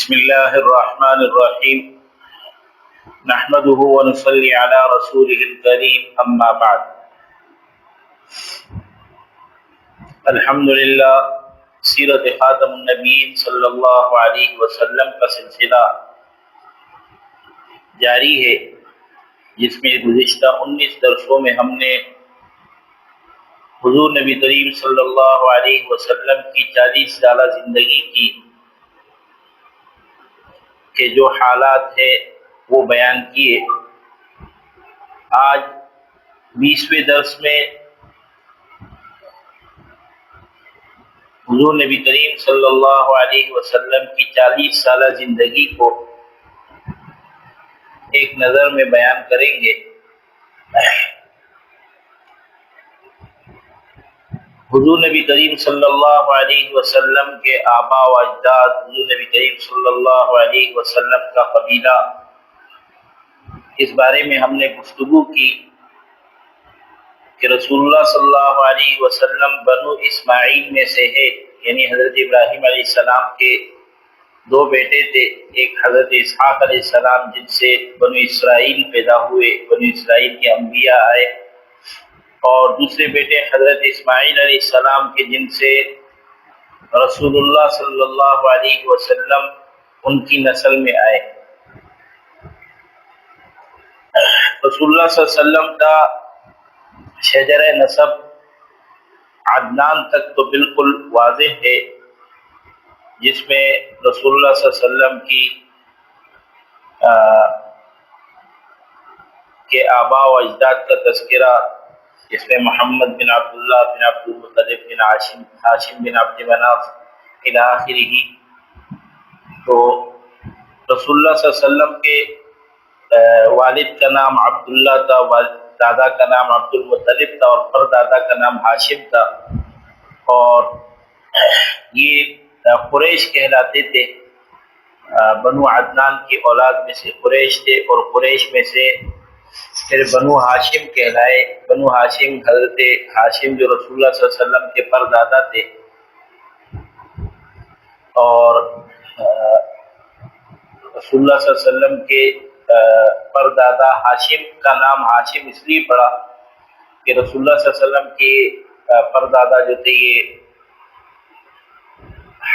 بسم الله الرحمن الرحيم نحمده ونصلي على رسوله الكريم أما بعد الحمد للہ سیرت خاتم النبیین صلی اللہ علیہ وسلم کا سلسلہ جاری ہے، جس میں گزشتہ 19 درسوں میں ہم نے حضور نبی کریم صلی اللہ علیہ وسلم کی 40 سالہ زندگی کی کہ جو حالات ہیں وہ بیان کیے۔ آج 20ویں درس میں حضور نبی کریم صلی اللہ علیہ وسلم کی 40 سالہ زندگی کو ایک نظر میں بیان کریں گے۔ حضور نبی کریم صلی اللہ علیہ وسلم کے آباء و اجداد، حضور نبی کریم صلی اللہ علیہ وسلم کا قبیلہ، اس بارے میں ہم نے گفتگو کی کہ رسول اللہ صلی اللہ علیہ وسلم بنو اسماعیل میں سے ہے، یعنی حضرت ابراہیم علیہ السلام کے 2 بیٹے تھے، ایک حضرت اسحاق علیہ السلام جن سے بنو اسرائیل پیدا ہوئے، بنو اسرائیل کے انبیاء آئے، اور دوسرے بیٹے حضرت اسماعیل علیہ السلام کے جن سے رسول اللہ صلی اللہ علیہ وسلم ان کی نسل میں آئے۔ رسول اللہ صلی اللہ علیہ وسلم کا شجرہ نسب عدنان تک تو بالکل واضح ہے، جس میں رسول اللہ صلی اللہ علیہ وسلم کی کے آباء و اجداد کا تذکرہ، جس میں محمد بن عبداللہ بن عبد المطلب بن ہاشم بن عبد مناف الی آخرہ۔ تو رسول اللہ صلی اللہ علیہ وسلم کے والد کا نام عبداللہ تھا، دادا کا نام عبد المطلب تھا، اور پردادا کا نام ہاشم تھا، اور یہ قریش کہلاتے تھے۔ بنو عدنان کی اولاد میں سے قریش تھے، اور قریش میں سے پھر بنو ہاشم کہلائے۔ بنو ہاشم، حضرت ہاشم جو رسول اللہ صلی اللہ علیہ وسلم کے پردادا تھے، اور رسول اللہ صلی اللہ علیہ وسلم کے پردادا ہاشم کا نام ہاشم اس لیے پڑا کہ رسول اللہ صلی اللہ علیہ وسلم کے پردادا جو تھے یہ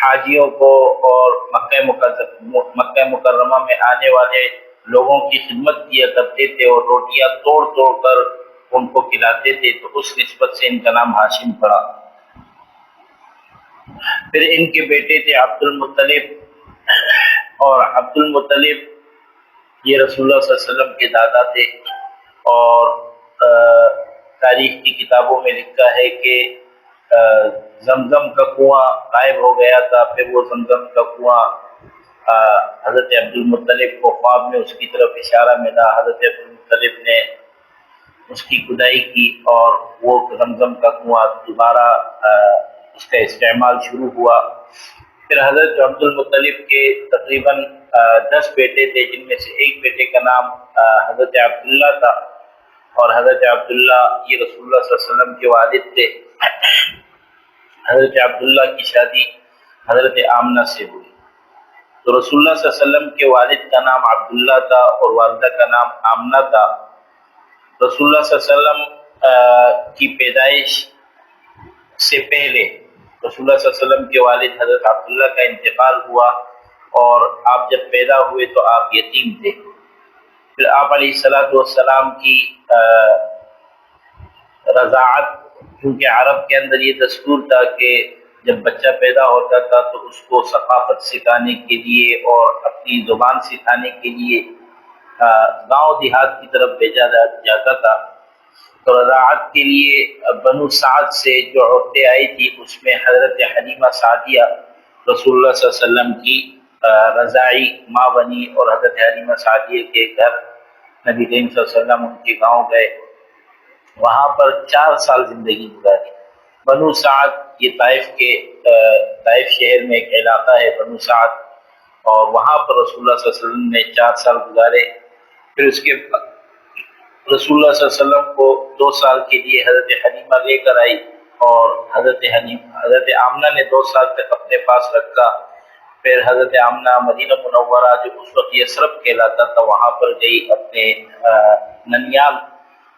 حاجیوں کو اور مکہ مکرمہ میں آنے والے لوگوں کی خدمت کیا کرتے تھے، اور روٹیاں توڑ توڑ کر ان کو کھلاتے تھے، تو اس نسبت سے ان کا نام ہاشم پڑا۔ پھر ان کے بیٹے تھے عبد المطلب، اور عبد المطلب یہ رسول اللہ صلی اللہ علیہ وسلم کے دادا تھے، اور تاریخ کی کتابوں میں لکھا ہے کہ زمزم کا کنواں غائب ہو گیا تھا، پھر وہ زمزم کا کنواں حضرت عبد المطلب کو خواب میں اس کی طرف اشارہ ملا، حضرت عبد المطلب نے اس کی کھدائی کی، اور وہ زمزم کا کنواں دوبارہ اس کا استعمال شروع ہوا۔ پھر حضرت عبد المطلب کے تقریباً 10 بیٹے تھے، جن میں سے ایک بیٹے کا نام حضرت عبداللہ تھا، اور حضرت عبداللہ یہ رسول اللہ صلی اللہ علیہ وسلم کے والد تھے۔ حضرت عبداللہ کی شادی حضرت آمنہ سے ہوئی۔ تو رسول اللہ صلی اللہ علیہ وسلم کے والد کا نام عبداللہ تھا، اور والدہ کا نام آمنہ تھا۔ رسول اللہ صلی اللہ علیہ وسلم کی پیدائش سے پہلے رسول اللہ صلی اللہ علیہ وسلم کے والد حضرت عبداللہ کا انتقال ہوا، اور آپ جب پیدا ہوئے تو آپ یتیم تھے۔ پھر آپ علیہ السلام کی رضاعت، کیونکہ عرب کے اندر یہ دستور تھا کہ جب بچہ پیدا ہوتا تھا تو اس کو ثقافت سکھانے کے لیے اور اپنی زبان سکھانے کے لیے گاؤں دیہات کی طرف بھیجا جاتا تھا۔ تو رضاعت کے لیے بنو سعد سے جو عورتیں آئی تھی، اس میں حضرت حلیمہ سعدیہ رسول اللہ صلی اللہ علیہ وسلم کی رضاعی ماں بنی، اور حضرت حلیمہ سعدیہ کے گھر نبی کریم صلی اللہ علیہ وسلم ان کے گاؤں گئے، وہاں پر 4 سال زندگی گزاری۔ بنو سعد یہ طائف شہر میں ایک علاقہ ہے بنو سعد، اور وہاں پر رسول اللہ صلی اللہ علیہ وسلم نے 4 سال گزارے۔ پھر اس کے بعد رسول اللہ صلی اللہ علیہ وسلم کو 2 سال کے لیے حضرت حلیمہ لے کر آئی، اور حضرت آمنہ نے 2 سال تک اپنے پاس رکھا۔ پھر حضرت آمنہ مدینہ منورہ جو اس وقت یثرب کہلاتا تھا وہاں پر گئی، اپنے ننیال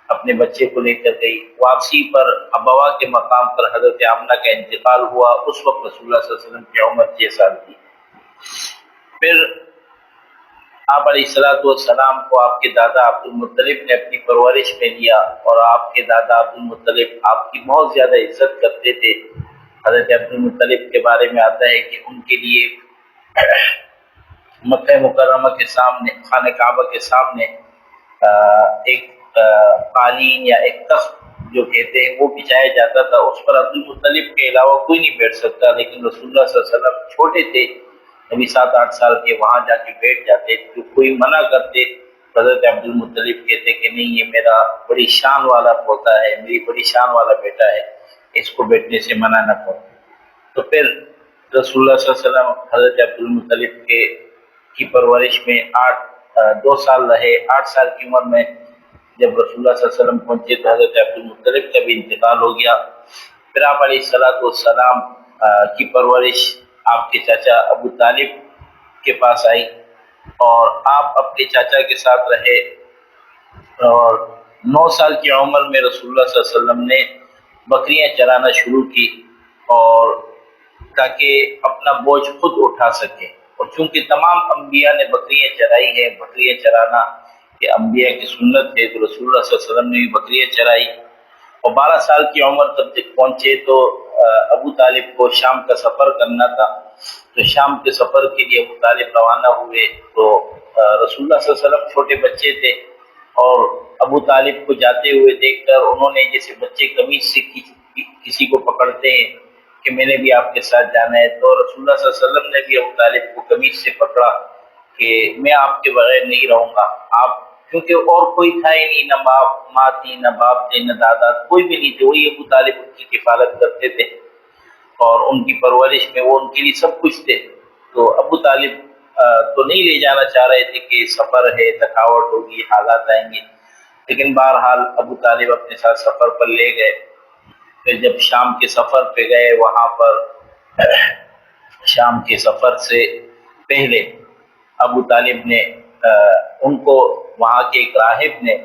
اپنے بچے کو لے کر گئی۔ واپسی پر ابوا کے مقام پر حضرت آمنہ کا انتقال ہوا، اس وقت رسول اللہ صلی اللہ علیہ وسلم کی عمر 6 سال تھی۔ پھر آپ علیہ الصلوۃ والسلام کو آپ کے دادا عبد المطلب نے اپنی پرورش میں لیا، اور آپ کے دادا عبد المطلب آپ کی بہت زیادہ عزت کرتے تھے۔ حضرت عبد المطلب کے بارے میں آتا ہے کہ ان کے لیے مکہ مکرمہ کے سامنے، خانہ کعبہ کے سامنے ایک قالین یا ایک تخت جو کہتے ہیں وہ بچھایا جاتا تھا، اس پر عبد المطلب کے علاوہ کوئی نہیں بیٹھ سکتا، لیکن رسول اللہ صلی اللہ علیہ وسلم چھوٹے تھے، ابھی 7-8 سال کے، وہاں جا کے بیٹھ جاتے، تو کوئی منع کرتے، حضرت عبد المطلب کہتے کہ نہیں، یہ میرا بڑی شان والا پوتا ہے، میری بڑی شان والا بیٹا ہے، اس کو بیٹھنے سے منع نہ کرو۔ تو پھر رسول اللہ صلی اللہ علیہ وسلم حضرت عبد المطلب کی پرورش میں 2 سال رہے۔ 8 سال کی عمر میں جب رسول اللہ صلی اللہ علیہ وسلم پہنچے تو حضرت عبد المطلب کا بھی انتقال ہو گیا۔ پھر آپ علیہ الصلوۃ والسلام کی پرورش آپ کے چاچا ابو طالب کے پاس آئی، اور آپ اپنے چاچا کے ساتھ رہے، اور 9 سال کی عمر میں رسول اللہ صلی اللہ علیہ وسلم نے بکریاں چرانا شروع کی، اور تاکہ اپنا بوجھ خود اٹھا سکے، اور چونکہ تمام انبیاء نے بکریاں چرائی ہیں، بکریاں چرانا یہ انبیاء کی سنت ہے، تو رسول اللہ صلی اللہ علیہ وسلم نے بھی بکریاں چرائی، اور 12 سال کی عمر تب تک پہنچے تو ابو طالب کو شام کا سفر کرنا تھا، تو شام کے سفر کے لیے ابو طالب روانہ ہوئے، تو رسول اللہ صلی اللہ علیہ وسلم چھوٹے بچے تھے، اور ابو طالب کو جاتے ہوئے دیکھ کر انہوں نے، جیسے بچے قمیص سے کسی کو پکڑتے ہیں کہ میں نے بھی آپ کے ساتھ جانا ہے، تو رسول اللہ صلی اللہ علیہ وسلم نے بھی ابو طالب کو قمیص سے پکڑا کہ میں آپ کے بغیر نہیں رہوں گا، آپ، کیونکہ اور کوئی تھا ہی نہیں، نہ ماں تھی، نہ باپ تھے، نہ دادا، کوئی بھی نہیں تھے، وہی ابو طالب ان کی کفالت کرتے تھے، اور ان کی پرورش میں وہ ان کے لیے سب کچھ تھے۔ تو ابو طالب تو نہیں لے جانا چاہ رہے تھے کہ سفر ہے، تھکاوٹ ہوگی، حالات آئیں گے، لیکن بہرحال ابو طالب اپنے ساتھ سفر پر لے گئے۔ پھر جب شام کے سفر پہ گئے، وہاں پر شام کے سفر سے پہلے ابو طالب نے ان کو، وہاں کے ایک راہب نے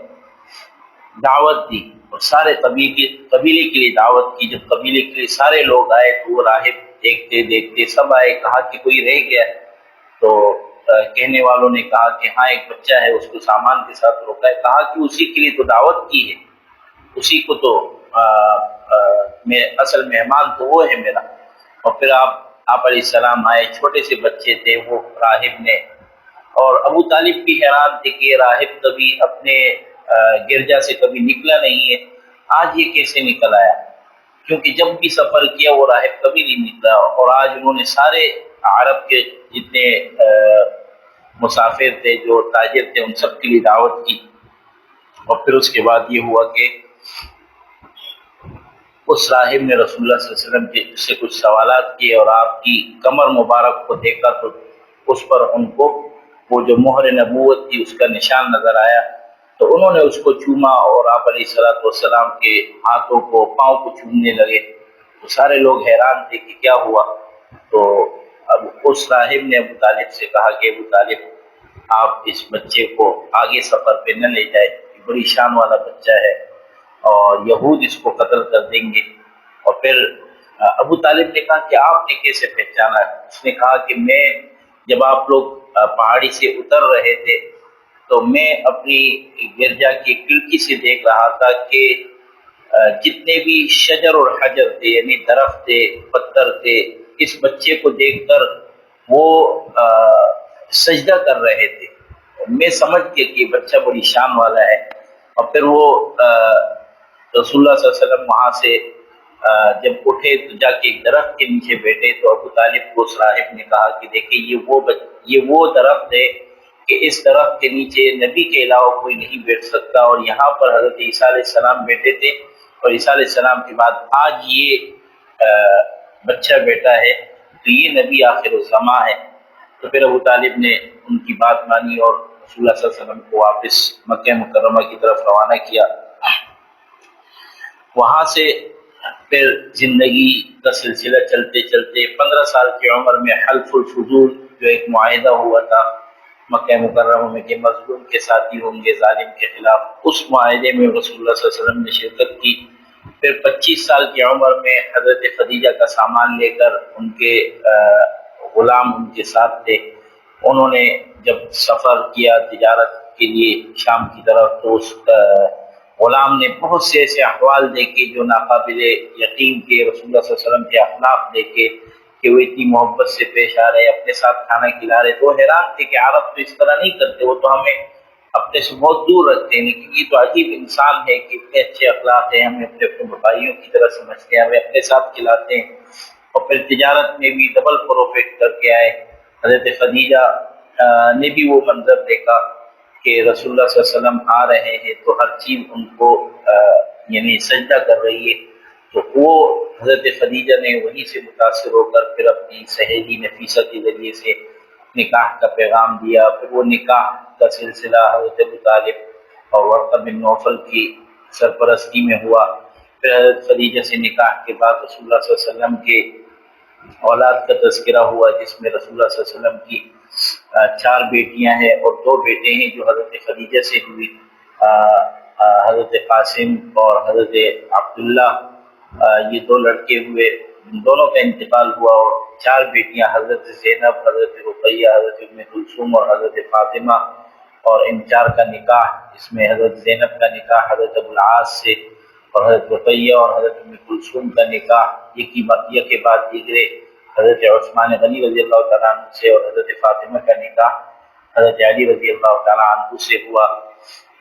دعوت دی، اور سارے قبیلے کے لیے دعوت کی۔ جب قبیلے کے لیے سارے لوگ آئے تو وہ راہب دیکھتے دیکھتے سب آئے، کہا کہ کوئی رہ گیا، تو کہنے والوں نے کہا کہ ہاں ایک بچہ ہے، اس کو سامان کے ساتھ روکا ہے، کہا کہ اسی کے لیے تو دعوت کی ہے، اسی کو تو میں اصل مہمان تو وہ ہے میرا۔ اور پھر آپ علیہ السلام آئے، چھوٹے سے بچے تھے وہ راہب نے، اور ابو طالب بھی حیران تھے کہ یہ راہب کبھی اپنے گرجا سے کبھی نکلا نہیں ہے، آج یہ کیسے نکل آیا، کیونکہ جب بھی سفر کیا وہ راہب کبھی نہیں نکلا، اور آج انہوں نے سارے عرب کے جتنے مسافر تھے، جو تاجر تھے، ان سب کے لیے دعوت کی۔ اور پھر اس کے بعد یہ ہوا کہ اس راہب نے رسول اللہ صلی اللہ علیہ وسلم سے کچھ سوالات کیے، اور آپ کی کمر مبارک کو دیکھا تو اس پر ان کو وہ جو مہر نبوت تھی اس کا نشان نظر آیا، تو انہوں نے اس کو چوما، اور آپ علیہ الصلوۃ والسلام کے ہاتھوں کو، پاؤں کو چومنے لگے، تو سارے لوگ حیران تھے کہ کیا ہوا۔ تو اب اس راہب نے ابو طالب سے کہا کہ ابو طالب، آپ اس بچے کو آگے سفر پہ نہ لے جائے، بڑی شان والا بچہ ہے، اور یہود اس کو قتل کر دیں گے۔ اور پھر ابو طالب نے کہا کہ آپ نے کیسے پہچانا؟ اس نے کہا کہ میں، جب آپ لوگ پہاڑی سے اتر رہے تھے تو میں اپنی گرجا کی کھڑکی سے دیکھ رہا تھا کہ جتنے بھی شجر اور حجر تھے، یعنی درخت تھے، پتھر تھے، اس بچے کو دیکھ کر وہ سجدہ کر رہے تھے، میں سمجھ گیا کہ یہ بچہ بڑی شان والا ہے۔ اور پھر وہ رسول اللہ صلی اللہ علیہ وسلم وہاں سے جب اٹھے تو جا کے ایک درخت کے نیچے بیٹھے، تو ابو طالب کو اس راہب نے کہا کہ دیکھیں یہ وہ درخت ہے کہ اس درخت کے نیچے نبی کے علاوہ کوئی نہیں بیٹھ سکتا، اور یہاں پر حضرت عیسیٰ علیہ السلام بیٹھے تھے، اور عیسیٰ علیہ السلام کے بعد آج یہ بچہ بیٹا ہے، تو یہ نبی آخر الزماں ہے۔ تو پھر ابو طالب نے ان کی بات مانی، اور رسول اللہ صلی اللہ علیہ وسلم کو واپس مکہ مکرمہ کی طرف روانہ کیا۔ وہاں سے پھر زندگی کا سلسلہ چلتے چلتے 15 سال کی عمر میں حلف الفضول جو ایک معاہدہ ہوا تھا مکہ مکرمہ میں کہ مظلوم کے ساتھی ہوں گے ظالم کے خلاف، اس معاہدے میں رسول اللہ صلی اللہ علیہ وسلم نے شرکت کی۔ پھر 25 سال کی عمر میں حضرت خدیجہ کا سامان لے کر ان کے غلام ان کے ساتھ تھے، انہوں نے جب سفر کیا تجارت کے لیے شام کی طرف، تو اس غلام نے بہت سے ایسے احوال دیکھے جو ناقابل یقین تھے، رسول اللہ صلی اللہ علیہ وسلم کے اخلاق دیکھے کہ وہ اتنی محبت سے پیش آ رہے، اپنے ساتھ کھانا کھلا رہے، تو وہ حیران تھے کہ عرب تو اس طرح نہیں کرتے، وہ تو ہمیں اپنے سے بہت دور رکھتے ہیں، لیکن یہ تو عجیب انسان ہے کہ اتنے اچھے اخلاق ہیں، ہمیں اپنے اپنے بھائیوں کی طرح سمجھتے ہیں، ہمیں اپنے ساتھ کھلاتے ہیں، اور پھر تجارت میں بھی ڈبل پروفٹ کر کے آئے۔ حضرت خدیجہ نے بھی وہ منظر دیکھا کہ رسول اللہ صلی اللہ علیہ وسلم آ رہے ہیں تو ہر چیز ان کو یعنی سجدہ کر رہی ہے، تو وہ حضرت خدیجہ نے وہیں سے متاثر ہو کر پھر اپنی سہیلی نفیسہ کے ذریعے سے نکاح کا پیغام دیا۔ پھر وہ نکاح کا سلسلہ حضرت ابو طالب اور ورقہ بن نوفل کی سرپرستی میں ہوا۔ پھر حضرت خدیجہ سے نکاح کے بعد رسول اللہ صلی اللہ علیہ وسلم کے اولاد کا تذکرہ ہوا، جس میں رسول اللہ صلی اللہ علیہ وسلم کی 4 بیٹیاں ہیں اور 2 بیٹے ہیں جو حضرت خدیجہ سے ہوئی، حضرت قاسم اور حضرت عبداللہ، یہ 2 لڑکے ہوئے، دونوں کا انتقال ہوا، اور 4 بیٹیاں حضرت زینب، حضرت رقیہ، حضرت ام کلثوم اور حضرت فاطمہ، اور ان 4 کا نکاح، اس میں حضرت زینب کا نکاح حضرت ابو العاص سے، اور حضرت رقیہ اور حضرت ام کلثوم کا نکاح یک کے بعد دیگرے حضرت عثمان غنی رضی اللہ تعالیٰ عنہ سے، اور حضرت فاطمہ کا نکاح حضرت علی رضی اللہ تعالیٰ عنہ سے ہوا۔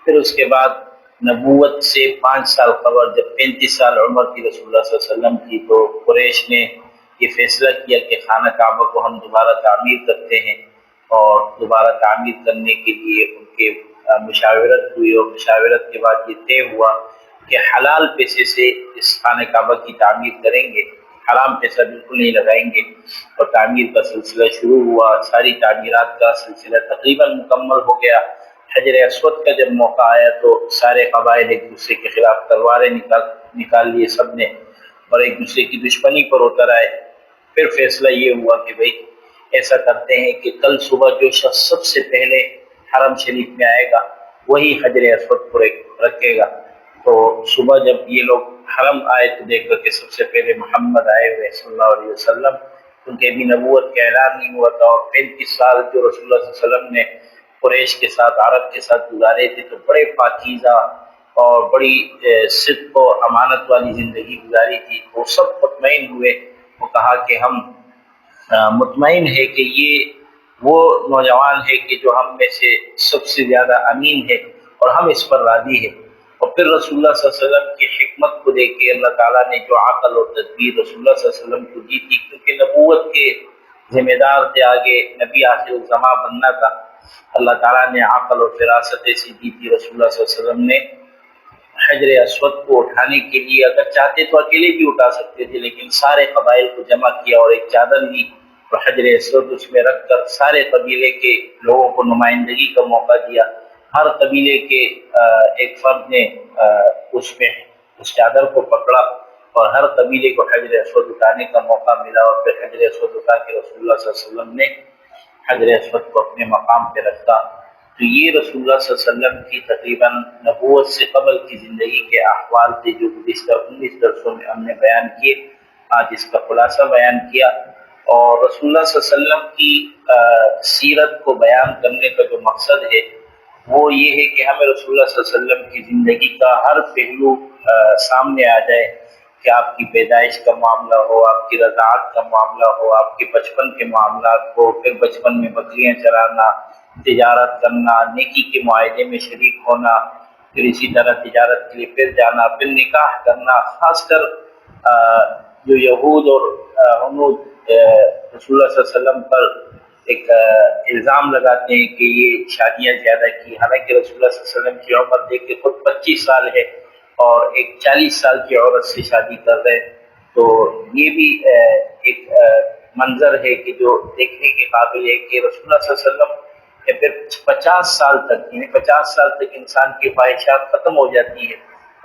پھر اس کے بعد نبوت سے 5 سال قبل جب 35 سال عمر تھی رسول اللہ صلی اللہ علیہ وسلم کی، تو قریش نے یہ فیصلہ کیا کہ خانہ کعبہ کو ہم دوبارہ تعمیر کرتے ہیں، اور دوبارہ تعمیر کرنے کے لیے ان کے مشاورت ہوئی، اور مشاورت کے بعد یہ طے ہوا کہ حلال پیسے سے اس خانہ کعبہ کی تعمیر کریں گے، حرام پیسہ بالکل نہیں لگائیں گے، اور تعمیر کا سلسلہ شروع ہوا۔ ساری تعمیرات کا سلسلہ تقریباً مکمل ہو گیا۔ حجر اسود کا جب موقع آیا تو سارے قبائل ایک دوسرے کے خلاف تلواریں نکال لیے سب نے، اور ایک دوسرے کی دشمنی پر اتر آئے۔ پھر فیصلہ یہ ہوا کہ بھئی ایسا کرتے ہیں کہ کل صبح جو شخص سب سے پہلے حرم شریف میں آئے گا وہی حجر اسود کو رکھے گا۔ تو صبح جب یہ لوگ حرم آئے تو دیکھا کہ سب سے پہلے محمد آئے ہوئے صلی اللہ علیہ وسلم، کیونکہ ابھی نبوت کا اعلان نہیں ہوا تھا، اور 35 سال جو رسول اللہ صلی اللہ علیہ وسلم نے قریش کے ساتھ، عرب کے ساتھ گزارے تھے، تو بڑے پاکیزہ اور بڑی صدق و امانت والی زندگی گزاری تھی، وہ سب مطمئن ہوئے۔ وہ کہا کہ ہم مطمئن ہے کہ یہ وہ نوجوان ہے کہ جو ہم میں سے سب سے زیادہ امین ہے، اور ہم اس پر راضی ہیں۔ اور پھر رسول اللہ صلی اللہ علیہ وسلم کی حکمت کو دیکھ کے اللہ تعالیٰ نے جو عقل اور تدبیر رسول اللہ صلی اللہ علیہ وسلم کو دی تھی، کیونکہ نبوت کے ذمہ دار تھے، آگے نبی آخر الزماں بننا تھا، اللہ تعالیٰ نے عقل اور فراست ایسی دی تھی۔ رسول اللہ صلی اللہ علیہ وسلم نے حجر اسود کو اٹھانے کے لیے اگر چاہتے تو اکیلے بھی اٹھا سکتے تھے، لیکن سارے قبائل کو جمع کیا اور ایک چادر لی اور حجر اسود اس میں رکھ کر سارے قبیلے کے لوگوں کو نمائندگی کا موقع دیا۔ ہر قبیلے کے ایک فرد نے اس چادر کو پکڑا، اور ہر قبیلے کو حجر اسود اٹھانے کا موقع ملا، اور پھر حجر اسود اٹھا کے رسول اللہ صلی اللہ علیہ وسلم نے حجر اسود کو اپنے مقام پہ رکھا۔ تو یہ رسول اللہ صلی اللہ علیہ وسلم کی تقریباً نبوت سے قبل کی زندگی کے احوال تھے جو گزشتہ 19 درسوں میں ہم نے بیان کیے، آج اس کا خلاصہ بیان کیا۔ اور رسول اللہ صلی اللہ علیہ وسلم کی سیرت کو بیان کرنے کا جو مقصد ہے وہ یہ ہے کہ ہمیں رسول اللہ صلی اللہ علیہ وسلم کی زندگی کا ہر پہلو سامنے آ جائے، کہ آپ کی پیدائش کا معاملہ ہو، آپ کی رضاعت کا معاملہ ہو، آپ کے بچپن کے معاملات ہو، پھر بچپن میں بکریاں چرانا، تجارت کرنا، نیکی کے معاہدے میں شریک ہونا، پھر اسی طرح تجارت کے لیے پھر جانا، پھر نکاح کرنا۔ خاص کر جو یہود اور ہنود رسول اللہ صلی اللہ علیہ وسلم پر ایک الزام لگاتے ہیں کہ یہ شادیاں زیادہ کی، حالانکہ رسول اللہ صلی اللہ علیہ وسلم کی عمر دیکھ کے خود 25 سال ہے اور ایک 40 سال کی عورت سے شادی کر رہے، تو یہ بھی ایک منظر ہے کہ جو دیکھنے کے قابل ہے کہ رسول اللہ صلی اللہ علیہ وسلم پھر 50 سال تک، یعنی 50 سال تک انسان کی خواہشات ختم ہو جاتی ہے،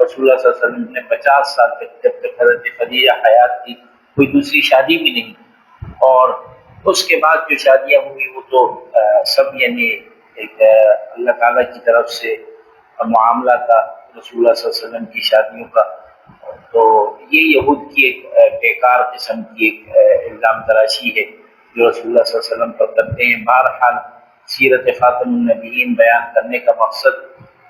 رسول اللہ صلی اللہ علیہ وسلم نے 50 سال تک جب تک حضرت خدیجہ حیات تھی کوئی دوسری شادی بھی نہیں، اور اس کے بعد جو شادیاں ہوئی وہ تو سب یعنی ایک اللہ تعالیٰ کی طرف سے معاملہ تھا رسول اللہ صلی اللہ علیہ وسلم کی شادیوں کا۔ تو یہ یہود کی ایک بیکار قسم کی ایک الزام تراشی ہے جو رسول اللہ صلی اللہ علیہ وسلم پر کرتے ہیں۔ بہرحال سیرت خاتم النبیین بیان کرنے کا مقصد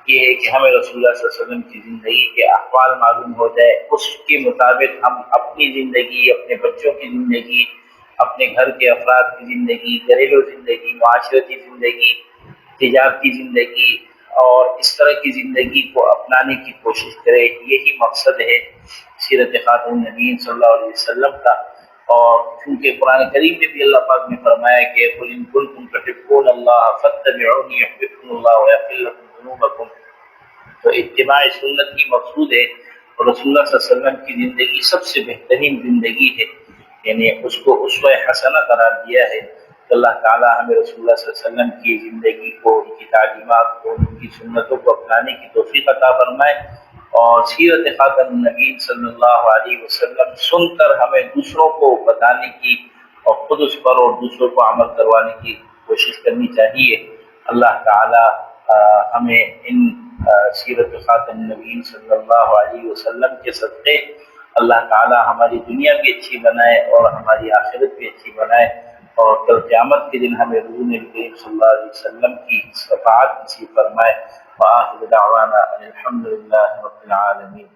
یہ ہے کہ ہمیں رسول اللہ صلی اللہ علیہ وسلم کی زندگی کے احوال معلوم ہو جائے، اس کے مطابق ہم اپنی زندگی، اپنے بچوں کی زندگی، اپنے گھر کے افراد کی زندگی، گھریلو زندگی، معاشرتی زندگی، تجارتی زندگی اور اس طرح کی زندگی کو اپنانے کی کوشش کرے۔ یہی مقصد ہے سیرت خاتم النبیین صلی اللہ علیہ وسلم کا۔ اور چونکہ قرآن کریم میں بھی اللہ پاک نے فرمایا کہ قل ان کنتم تحبون اللہ فاتبعونی یحببکم اللہ ویغفر لکم ذنوبکم، تو اتباع سنت کی مقصود ہے، اور رسول اللہ صلی اللہ علیہ وسلم کی زندگی سب سے بہترین زندگی ہے، یعنی اس کو اسوہ حسنہ قرار دیا ہے۔ تو اللہ تعالیٰ ہمیں رسول اللہ صلی اللہ علیہ وسلم کی زندگی کو، ان کی تعلیمات کو، ان کی سنتوں کو اپنانے کی توفیق عطا فرمائے، اور سیرت خاتم النبیین صلی اللہ علیہ وسلم سن کر ہمیں دوسروں کو بتانے کی اور خود اس پر اور دوسروں کو عمل کروانے کی کوشش کرنی چاہیے۔ اللہ تعالیٰ ہمیں ان سیرت خاتم النبیین صلی اللہ علیہ وسلم کے صدقے اللہ تعالیٰ ہماری دنیا بھی اچھی بنائے اور ہماری آخرت بھی اچھی بنائے، اور کل قیامت کے دن ہمیں حضور نبی کریم صلی اللہ علیہ وسلم کی شفاعت نصیب فرمائے۔ وآخر دعوانا الحمد للہ رب العالمین۔